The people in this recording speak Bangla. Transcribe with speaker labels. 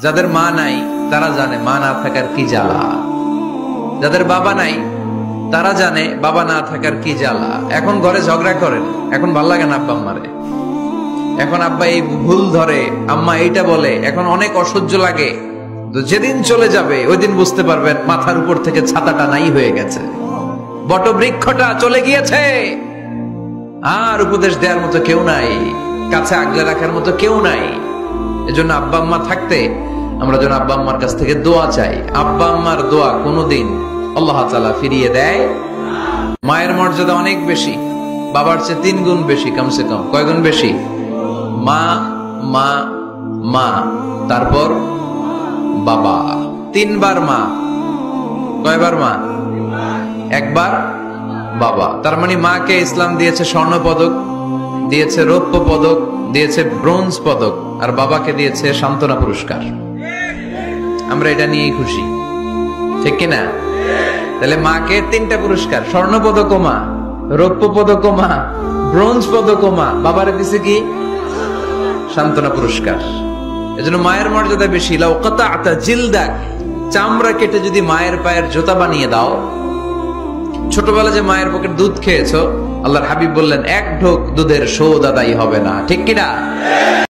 Speaker 1: যাদের মা নাই তারা জানে মা না থাকার কি জ্বালা, যাদের বাবা নাই তারা জানে বাবা না থাকার কি জ্বালা। এখন ঘরে ঝগড়া করেন, এখন ভাল লাগে না আব্বা আম্মারে, এখন আব্বা এই ভুল ধরে, আম্মা এইটা বলে, এখন অনেক অসহ্য লাগে। তো যেদিন চলে যাবে ওই দিন বুঝতে পারবেন মাথার উপর থেকে ছাতাটা নাই হয়ে গেছে, বটবৃক্ষটা চলে গিয়েছে, আর উপদেশ দেওয়ার মতো কেউ নাই, কাছে আগলে রাখার মতো কেউ নাই। এজন্য আব্বা আম্মা থাকতে আমরা যেন আব্বা আম্মার কাছ থেকে দোয়া চাই। আব্বা আম্মার দোয়া কোনোদিন আল্লাহ তাআলা ফিরিয়ে দেয়। মায়ের মর্যাদা অনেক বেশি, বাবার চেয়ে 3 গুণ বেশি, কমসে কম। কয় গুণ বেশি? মা মা মা, তারপর বাবা। 3 বার মা। কয়বার মা? 1 বার বাবা। তার মানে মাকে ইসলাম দিয়েছে স্বর্ণ পদক, দিয়েছে রৌপ্য পদক, দিয়েছে ব্রোঞ্জ পদক, আর বাবাকে দিয়েছে সান্ত্বনা পুরস্কার। আমরা এটা নিয়েই খুশি, ঠিক কিনা? তাহলে মাকে 3টা পুরস্কার, স্বর্ণ পদক মা, রৌপ্য পদক মা, ব্রোঞ্জ পদক মা, বাবারে দিছে কি? সান্ত্বনা পুরস্কার। এজন্য মায়ের মর্যাদা বেশি। লাউ কাতা'তা জিলদাক, চামড়া কেটে যদি মায়ের পায়ের জুতা বানিয়ে দাও। ছোটবেলা যে মায়ের বুকের দুধ খেয়েছো, আল্লাহর হাবিব বললেন 1 ঢোক দুধের শোধ আদায় হবে না, ঠিক কিনা?